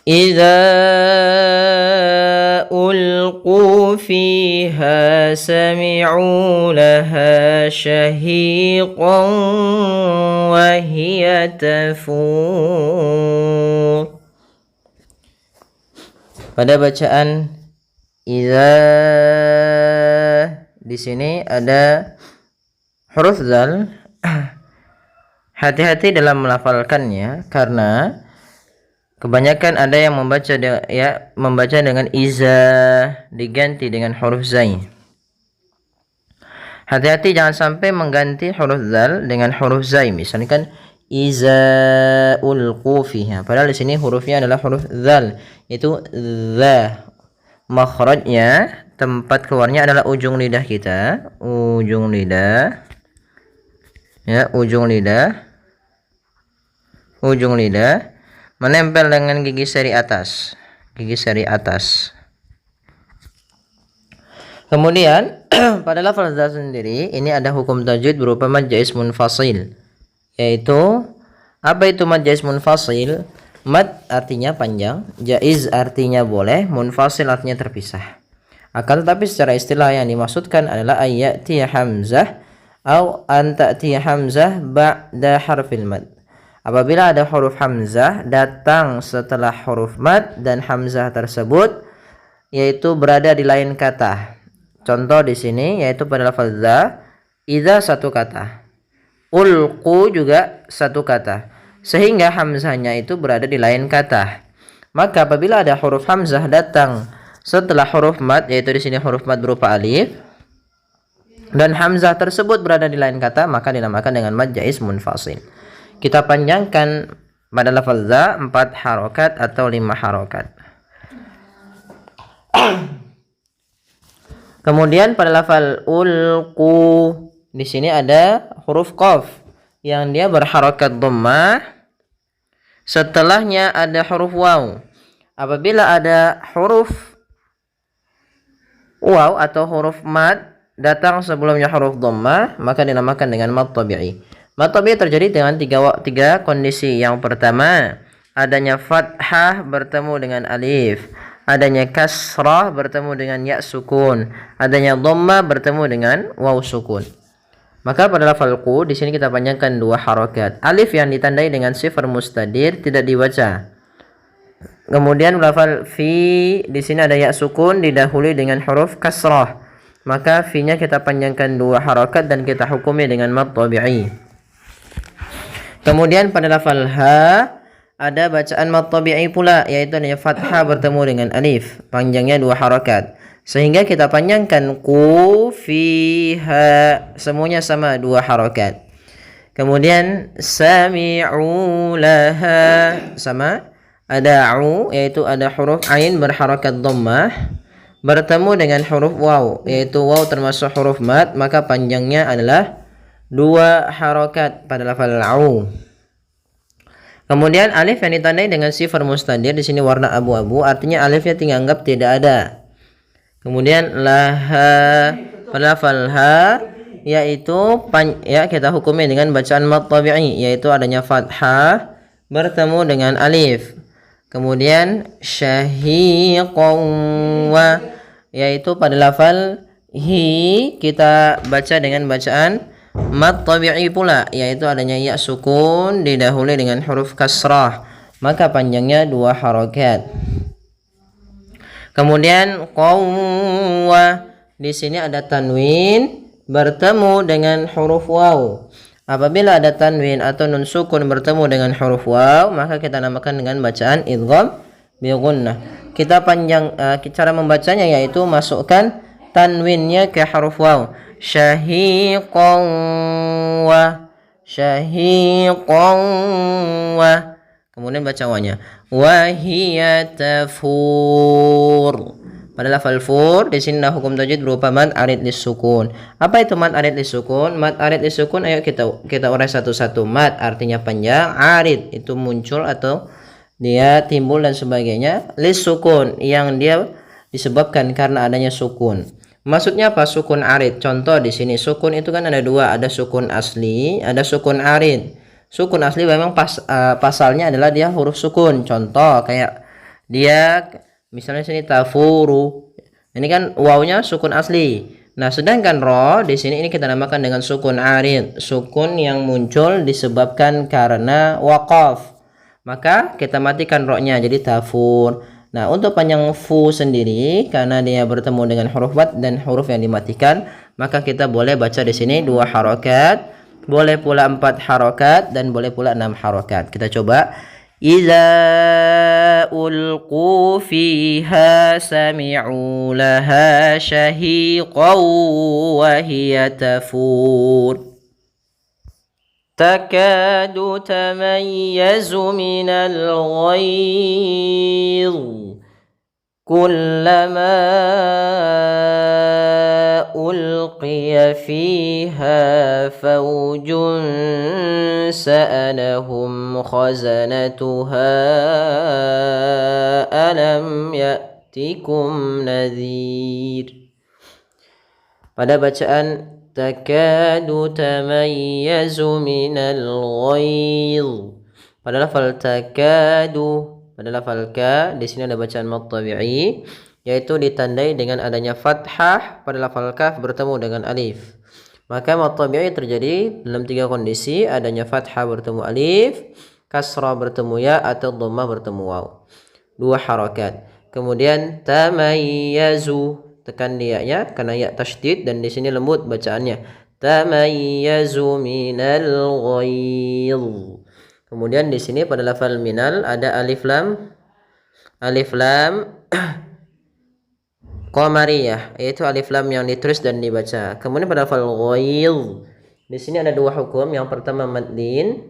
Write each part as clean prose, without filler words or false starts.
إذا ألقوا فيها سمعوا لها شهيقا وهي تفور. Pada bacaan idza di sini ada huruf zal. Hati-hati dalam melafalkannya karena kebanyakan ada yang membaca dengan iza diganti dengan huruf zai. Hati-hati jangan sampai mengganti huruf zal dengan huruf zai. Misalkan iza ulqu fiha. Padahal di sini hurufnya adalah huruf zal, yaitu za. Makhrajnya, tempat keluarnya adalah ujung lidah kita, ujung lidah. Ya, ujung lidah menempel dengan gigi seri atas, Kemudian pada lafaz za sendiri ini ada hukum tajwid berupa mad jaiz munfasil, yaitu apa itu mad jaiz munfasil? Mad artinya panjang, jaiz artinya boleh, munfasil artinya terpisah. Akan tetapi secara istilah yang dimaksudkan adalah ayati hamzah atau anta'ti hamzah ba'da harfil mad. Apabila ada huruf hamzah datang setelah huruf mad dan hamzah tersebut yaitu berada di lain kata. Contoh di sini yaitu pada lafaz za, idza satu kata, ulqu juga satu kata, sehingga hamzahnya itu berada di lain kata. Maka apabila ada huruf hamzah datang setelah huruf mad, yaitu di sini huruf mad berupa alif, dan hamzah tersebut berada di lain kata, maka dinamakan dengan mad jaiz munfasil. Kita panjangkan pada lafaz za 4 harokat atau 5 harokat. Kemudian pada lafal ulqu di sini ada huruf qaf yang dia berharokat dhammah. Setelahnya ada huruf waw. Apabila ada huruf waw atau huruf mad datang sebelumnya huruf dhammah, maka dinamakan dengan mad tabi'i. Mad tabi'i terjadi dengan tiga kondisi. Yang pertama, adanya fathah bertemu dengan alif, adanya kasrah bertemu dengan ya sukun, adanya dhammah bertemu dengan waw sukun. Maka pada lafal qu di sini kita panjangkan 2 harokat. Alif yang ditandai dengan sifar mustadir tidak dibaca. Kemudian lafal fi di sini ada ya sukun didahului dengan huruf kasrah. Maka fi-nya kita panjangkan 2 harokat dan kita hukumi dengan mad tabi'i. Kemudian pada lafal ha ada bacaan mad tabi'i pula, yaitu adanya fathah bertemu dengan alif, panjangnya 2 harokat, sehingga kita panjangkan ku fiha, semuanya sama 2 harokat. Kemudian sami'u laha sama ada u, yaitu ada huruf ain berharokat dhammah bertemu dengan huruf waw, yaitu waw termasuk huruf mad, maka panjangnya adalah 2 harokat pada lafal au. Kemudian alif yang ditandai dengan sifar mustadir di sini warna abu-abu, artinya alifnya tinggal anggap tidak ada. Kemudian laha pada lafal ha yaitu kita hukumi dengan bacaan mad tabi'i, yaitu adanya fathah bertemu dengan alif. Kemudian syahiqan wa yaitu pada lafal hi kita baca dengan bacaan mad tabi'i pula, yaitu adanya ya sukun didahului dengan huruf kasrah, maka panjangnya 2 harokat. Kemudian qawwa di sini ada tanwin bertemu dengan huruf waw. Apabila ada tanwin atau nun sukun bertemu dengan huruf waw, maka kita namakan dengan bacaan idgham bi gunnah. Kita cara membacanya yaitu masukkan tanwinnya ke huruf waw. Syahiqan wa kemudian baca wanya wa hiya tafur. Pada lafal fur di sini hukum tajwid berupa mad arid lisukun. Apa itu mad arid lisukun? Mad arid lisukun ayo kita urai satu-satu. Mad artinya panjang, arid itu muncul atau dia timbul dan sebagainya. Lisukun yang dia disebabkan karena adanya sukun. Maksudnya apa sukun arid? Contoh di sini sukun itu kan ada 2, ada sukun asli, ada sukun arid. Sukun asli memang pasalnya adalah dia huruf sukun. Contoh kayak Dia misalnya sini tafuru. Ini kan wawnya sukun asli. Nah, sedangkan ro di sini ini kita namakan dengan sukun arid, sukun yang muncul disebabkan karena waqaf. Maka kita matikan ro-nya jadi tafur. Nah, untuk panjang fu sendiri karena dia bertemu dengan huruf wat dan huruf yang dimatikan, maka kita boleh baca di sini 2 harokat, boleh pula 4 harokat dan boleh pula 6 harokat. Kita coba. إذا ألقوا فيها سمعوا لها شهيقا وهي تفور تكاد تميز من الغيظ كلما ألقي فيها فوج سألهم خزنتها ألم يأتكم نذير. Pada bacaan takadu tamayyazu minal ghaidh, pada lafal takadu, pada lafal ka di sini ada bacaan mad tabi'i, yaitu ditandai dengan adanya fathah pada lafal kaf bertemu dengan alif. Maka mad tabi'i terjadi dalam 3 kondisi, adanya fathah bertemu alif, kasrah bertemu ya, atau dhammah bertemu waw. 2 harakat. Kemudian tamayyazu, tekan dia ya karena ya tasydid dan di sini lembut bacaannya. Tamayyazu minal ghaidh. Kemudian di sini pada lafal minal ada alif lam qamariyah, yaitu alif lam yang ditulis dan dibaca. Kemudian pada lafal ghaidh di sini ada 2 hukum. Yang pertama mad lin,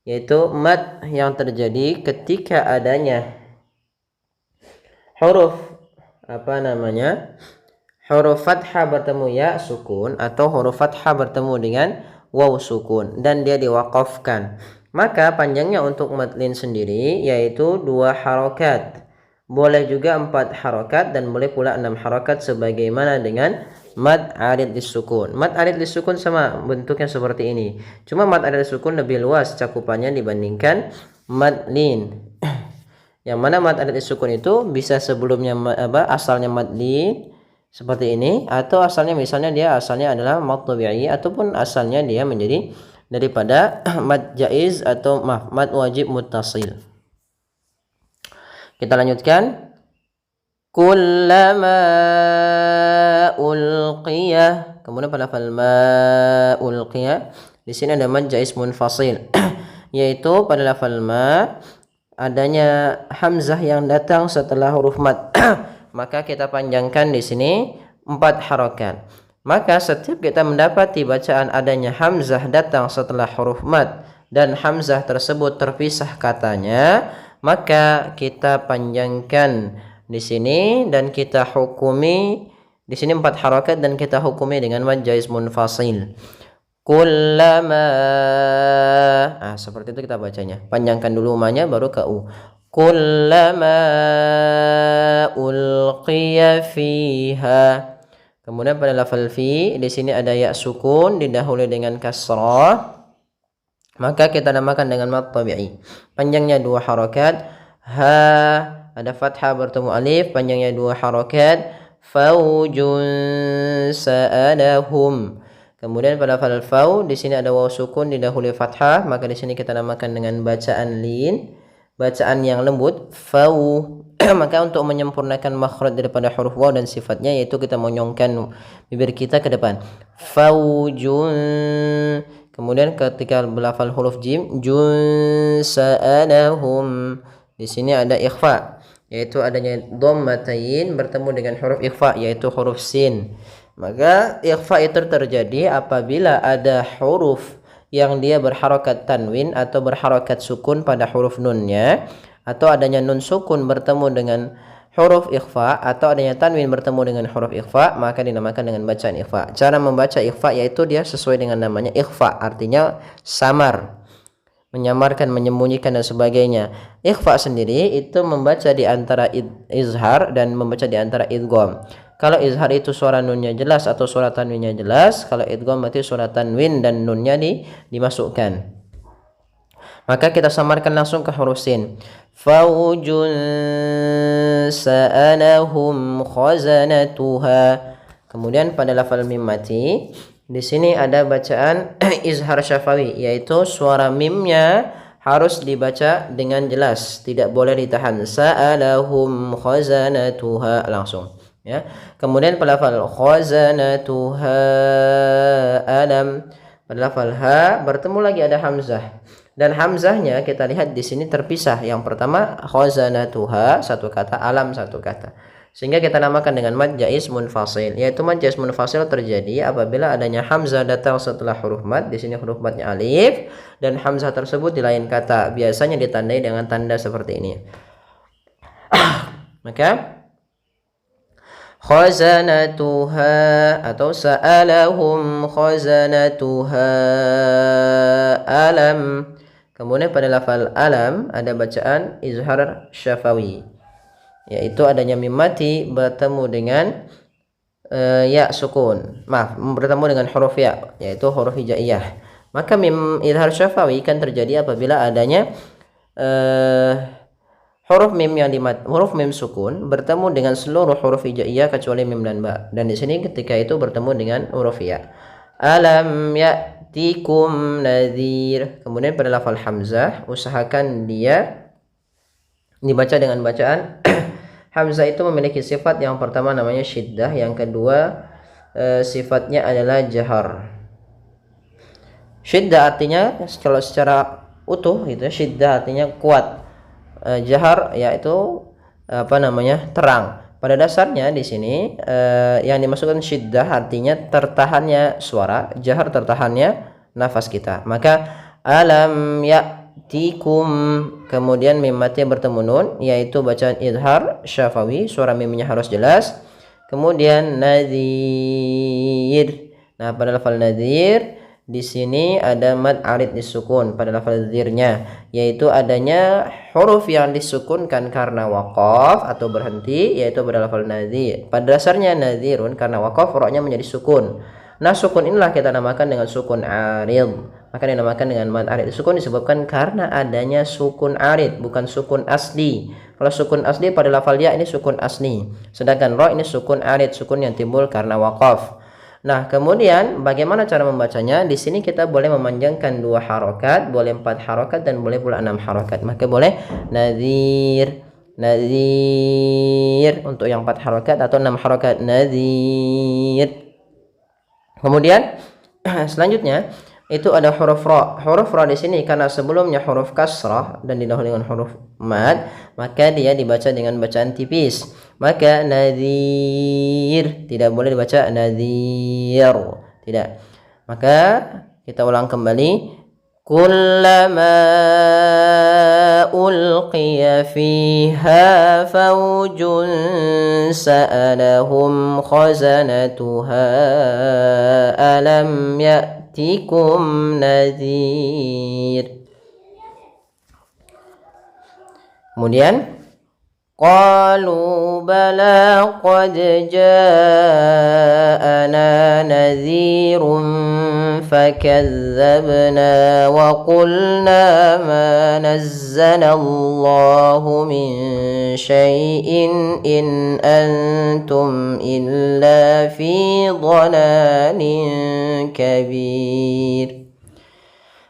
yaitu mad yang terjadi ketika adanya huruf huruf fathah bertemu ya sukun atau huruf fathah bertemu dengan waw sukun dan dia diwaqafkan. Maka panjangnya untuk mad lin sendiri yaitu 2 harokat, boleh juga 4 harokat dan boleh pula 6 harokat sebagaimana dengan mad arid disukun. Mad arid disukun sama bentuknya seperti ini, cuma mad arid disukun lebih luas cakupannya dibandingkan mad lin. Yang mana mad arid disukun itu bisa sebelumnya asalnya mad lin seperti ini, atau asalnya misalnya dia asalnya adalah mad tabi'i, ataupun asalnya dia menjadi daripada mad jaiz atau mad wajib muttasil. Kita lanjutkan. Kullama ulqiyah, kemudian pada lafal ma ulqiyah di sini ada mad jaiz munfasil yaitu pada lafal ma adanya hamzah yang datang setelah huruf mad maka kita panjangkan di sini 4 harokat. Maka setiap kita mendapati bacaan adanya hamzah datang setelah huruf mad dan hamzah tersebut terpisah katanya, maka kita panjangkan di sini dan kita hukumi di sini 4 harokat dan kita hukumi dengan mad jaiz munfasil. Kullama, seperti itu kita bacanya. Panjangkan dulu ma-nya baru ke u. Kullama ulqiya fiha. Kemudian pada lafal fi di sini ada ya sukun didahului dengan kasrah, maka kita namakan dengan mad tabi'i. Panjangnya 2 harokat. Ha ada fathah bertemu alif, panjangnya 2 harokat. Faujun sa'alahum. Kemudian pada lafal fau di sini ada waw sukun didahului fathah, maka di sini kita namakan dengan bacaan lin, bacaan yang lembut, fau. Maka untuk menyempurnakan makhraj daripada huruf waw dan sifatnya, yaitu kita monyongkan bibir kita ke depan. Faujun. Kemudian ketika berlafal huruf jim, jun sa'alahum. Di sini ada ikhfa, yaitu adanya dhammatain bertemu dengan huruf ikhfa yaitu huruf sin. Maka ikhfa itu terjadi apabila ada huruf yang dia berharokat tanwin atau berharokat sukun pada huruf nunnya, atau adanya nun sukun bertemu dengan huruf ikhfa, atau adanya tanwin bertemu dengan huruf ikhfa, maka dinamakan dengan bacaan ikhfa. Cara membaca ikhfa yaitu dia sesuai dengan namanya ikhfa, artinya samar, menyamarkan, menyembunyikan dan sebagainya. Ikhfa sendiri itu membaca di antara izhar dan membaca di antara idgham. Kalau izhar itu suara nunnya jelas atau suara tanwinnya jelas, kalau idgham berarti suara tanwin dan nunnya dimasukkan. Maka kita samarkan langsung ke huruf sin. Faujun sa'alahum khazanatuha. Kemudian pada lafal mim mati, di sini ada bacaan izhar syafawi, yaitu suara mimnya harus dibaca dengan jelas, tidak boleh ditahan. Sa'alahum khazanatuha langsung, ya. Kemudian pada lafal khazanatuha alam, pada lafal ha bertemu lagi ada hamzah. Dan hamzahnya kita lihat di sini terpisah. Yang pertama khazanatuha satu kata, alam satu kata. Sehingga kita namakan dengan mad jaiz munfasil. Yaitu mad jaiz munfasil terjadi apabila adanya hamzah datang setelah huruf mad. Di sini huruf madnya alif dan hamzah tersebut di lain kata. Biasanya ditandai dengan tanda seperti ini. Maka khazanatuha atau sa'alahum khazanatuha alam. Kemudian pada lafal alam ada bacaan izhar syafawi, yaitu adanya mim mati bertemu dengan ya sukun. Bertemu dengan huruf ya, yaitu huruf hijaiyah. Maka mim izhar syafawi kan terjadi apabila adanya huruf mim sukun bertemu dengan seluruh huruf hijaiyah kecuali mim dan ba. Dan di sini ketika itu bertemu dengan huruf ya. Alam ya'tikum nadhir. Kemudian pada lafal hamzah usahakan dia dibaca dengan bacaan hamzah itu memiliki sifat yang pertama namanya syiddah, yang kedua sifatnya adalah jahar. Syiddah artinya kalau secara utuh gitu, syiddah artinya kuat. Jahar yaitu terang. Pada dasarnya di sini yang dimasukkan syiddah artinya tertahannya suara, jahar tertahannya nafas kita. Maka alam ya'tikum, kemudian mim mati bertemu nun, yaitu bacaan izhar syafawi, suara mimnya harus jelas. Kemudian nadhir. Nah, pada lafal nadhir di sini ada mad arid disukun pada lafal dzirnya, yaitu adanya huruf yang disukunkan karena waqaf atau berhenti, yaitu pada lafal nadhir. Pada dasarnya nadhirun karena waqaf roknya menjadi sukun. Nah, sukun inilah kita namakan dengan sukun arid. Maka dinamakan dengan mad arid disukun disebabkan karena adanya sukun arid, bukan sukun asli. Kalau sukun asli pada lafal ya ini sukun asli, sedangkan ro ini sukun arid, sukun yang timbul karena waqaf. Nah, kemudian bagaimana cara membacanya? Di sini kita boleh memanjangkan 2 harokat, boleh 4 harokat, dan boleh pula 6 harokat. Maka boleh nadhir, nadhir untuk yang 4 harokat atau 6 harokat, nadhir. Kemudian selanjutnya itu ada huruf ra. Huruf ra di sini karena sebelumnya huruf kasrah dan didahului dengan huruf mad, maka dia dibaca dengan bacaan tipis. Maka nadhir tidak boleh dibaca nadhir, tidak. Maka kita ulang kembali. Kullama ulqiya fiha faujun sa'alahum khazanatuha alam ya'tikum nadhir. Kemudian qalu bala qad ja'ana nadhirun fakadzabna wa qulna ma nazzala Allahu min syai'in in antum illa fi dhalalin kabir.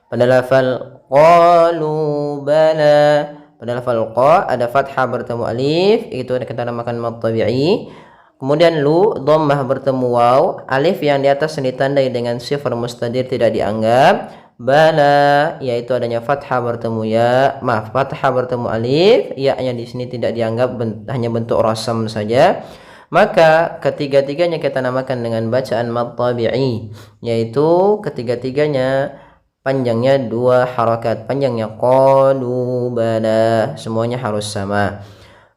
Pada lafal qalu bala, pada lafal qa ada fathah bertemu alif, itu kita namakan mad tabi'i. Kemudian lu dhammah bertemu waw, alif yang di atas ditandai dengan sifar mustadir tidak dianggap. Bala yaitu adanya fathah bertemu ya, fathah bertemu alif, ya-nya di sini tidak dianggap, hanya bentuk rasam saja. Maka ketiga-tiganya kita namakan dengan bacaan mad tabi'i, yaitu ketiga-tiganya panjangnya 2 harakat, panjangnya qalu bala, semuanya harus sama.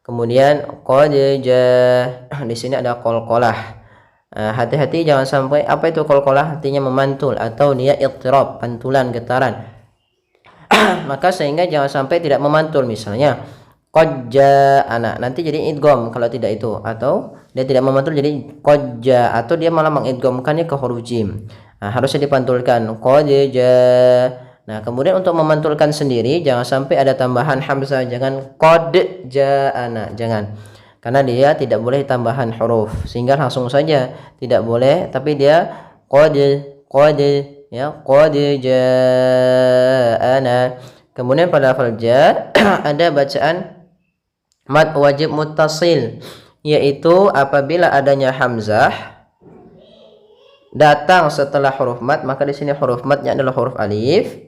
Kemudian qad di sini ada qalqalah. Hati-hati jangan sampai apa itu qalqalah, artinya memantul atau dia ittirab, pantulan, getaran. Maka sehingga jangan sampai tidak memantul, misalnya qad ja'ana, nanti jadi idgham kalau tidak itu, atau dia tidak memantul jadi qad ja, atau dia malah mengidghamkannya ke huruf jim. Harusnya dipantulkan qad ja. Nah, kemudian untuk memantulkan sendiri jangan sampai ada tambahan hamzah, jangan qad ja'ana, jangan. Karena dia tidak boleh tambahan huruf, sehingga langsung saja tidak boleh, tapi dia qad ya, qad ja'ana. Kemudian pada lafal ja ada bacaan mad wajib muttasil, yaitu apabila adanya hamzah datang setelah huruf mad, maka di sini huruf madnya adalah huruf alif.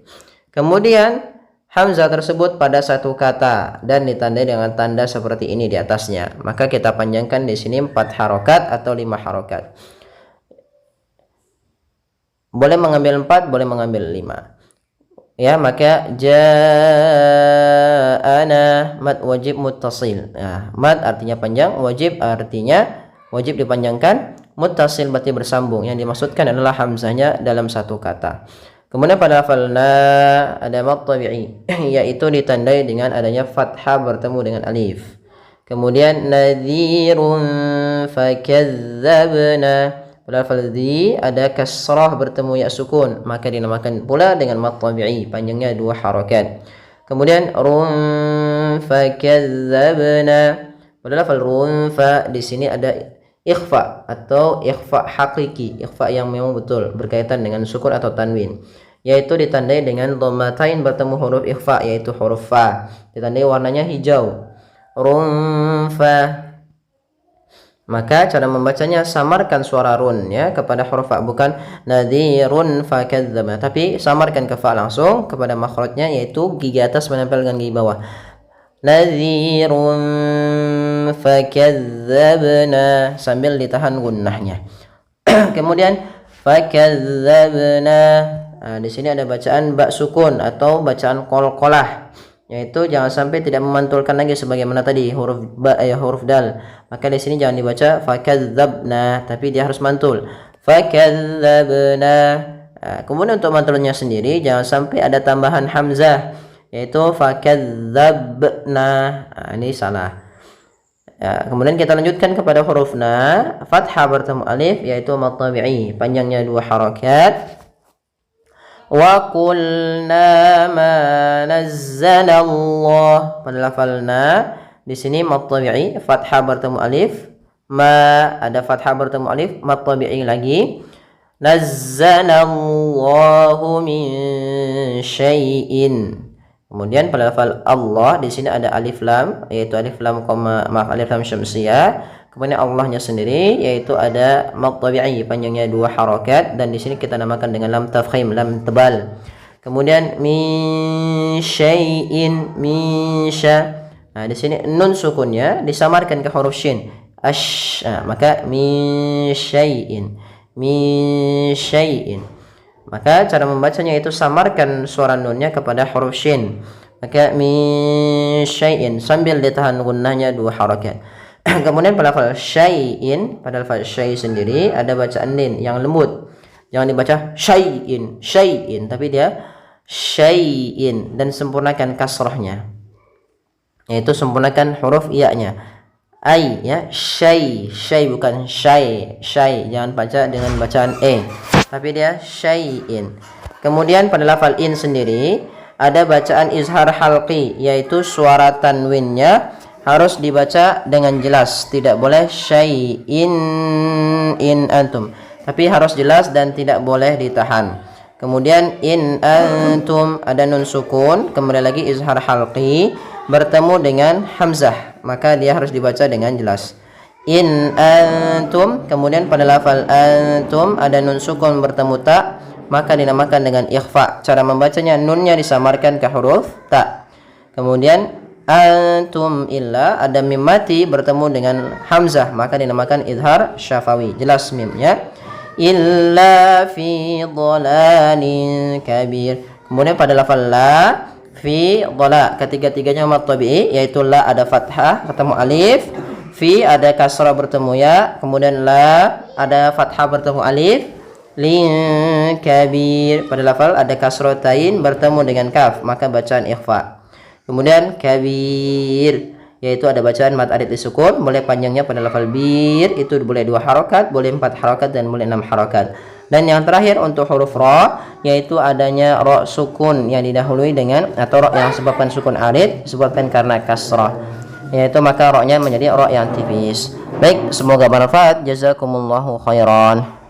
Kemudian hamzah tersebut pada satu kata dan ditandai dengan tanda seperti ini di atasnya. Maka kita panjangkan di sini 4 harokat atau 5 harokat. Boleh mengambil 4, boleh mengambil 5. Ya, maka ja'ana mad wajib muttasil. Nah, mad artinya panjang, wajib artinya wajib dipanjangkan, muttasil berarti bersambung. Yang dimaksudkan adalah hamzahnya dalam satu kata. Kemudian pada lafal na ada mad tabi'i, yaitu ditandai dengan adanya fathah bertemu dengan alif. Kemudian nadhirun fakadzabna. Pada lafal dzi ada kasrah bertemu ya sukun, maka dinamakan pula dengan mad tabi'i, panjangnya 2 harokat. Kemudian rum fakadzabna. Pada lafal rum fa di sini ada ikhfa atau ikhfa hakiki, ikhfa yang memang betul berkaitan dengan sukun atau tanwin, yaitu ditandai dengan dhammatain bertemu huruf ikhfa, yaitu huruf fa, ditandai warnanya hijau. Rum fa. Maka cara membacanya samarkan suara run ya kepada huruf fa, bukan nadhirun fakadzaba, tapi samarkan ke fa langsung kepada makhrajnya, yaitu gigi atas menempel dengan gigi bawah. Nadhirun fakadzabna sambil ditahan gunnahnya. Kemudian fakadzabna. Nah, di sini ada bacaan ba sukun atau bacaan qalqalah, yaitu jangan sampai tidak memantulkan lagi sebagaimana tadi huruf ba huruf dal. Maka di sini jangan dibaca fakadzabna, tapi dia harus mantul. Fakadzabna. Nah, kemudian untuk mantulnya sendiri jangan sampai ada tambahan hamzah, yaitu fakadzabna. Nah, ini salah. Ya, kemudian kita lanjutkan kepada huruf na, fathah bertemu alif, yaitu mad tabi'i, panjangnya 2 harakat. Wa qulna ma nazzala Allah. Pada lafal na di sini mad tabi'i, fathah bertemu alif, ma ada fathah bertemu alif, mad tabi'i lagi. Nazzala Allahu min syai'in. Kemudian pada lafal Allah di sini ada alif lam, yaitu alif lam alif lam syamsiyah. Kemudian Allahnya sendiri yaitu ada mad tabi'i, panjangnya 2 harakat, dan di sini kita namakan dengan lam tafkhim, lam tebal. Kemudian min syai'in, min sya. Nah, di sini nun sukunnya disamarkan ke huruf shin. Ash. Nah, maka min syai'in, min syai'in. Maka cara membacanya itu samarkan suara nunnya kepada huruf shin. Maka min syai'in sambil ditahan gunnahnya 2 harakat. Kemudian pada lafal syai'in, pada lafal syai' sendiri ada bacaan lin yang lembut. Jangan dibaca syai'in, syai'in, tapi dia syai'in, dan sempurnakan kasrahnya. Yaitu sempurnakan huruf iya-nya. Ai ya, syai, syai bukan syai, syai. Jangan baca dengan bacaan tapi dia syai'in. Kemudian pada lafal in sendiri ada bacaan izhar halqi, yaitu suara tanwinnya harus dibaca dengan jelas, tidak boleh syai'in in antum, tapi harus jelas dan tidak boleh ditahan. Kemudian in antum ada nun sukun, kemudian lagi izhar halqi bertemu dengan hamzah, maka dia harus dibaca dengan jelas. In antum. Kemudian pada lafal antum ada nun sukun bertemu ta, maka dinamakan dengan ikhfa. Cara membacanya nunnya disamarkan ke huruf ta. Kemudian antum illa ada mim mati bertemu dengan hamzah, maka dinamakan izhar syafawi, jelas mimnya. Illa fi dhalalin kabir. Kemudian pada lafal la fi dhala, ketiga-tiganya mad tabi'i, yaitu la ada fathah bertemu alif, fi ada kasrah bertemu ya, kemudian la ada fathah bertemu alif, lin kabir pada lafal ada kasrah tain bertemu dengan kaf, maka bacaan ikhfa. Kemudian kabir yaitu ada bacaan mad arid disukun, boleh panjangnya pada lafal bir itu boleh 2 harakat, boleh 4 harakat, dan boleh 6 harakat. Dan yang terakhir untuk huruf ra yaitu adanya ra sukun yang didahului dengan atau ra yang sebabkan sukun arid disebabkan karena kasrah, yaitu maka ra-nya menjadi ra yang tipis. Baik, semoga bermanfaat. Jazakumullahu khairan.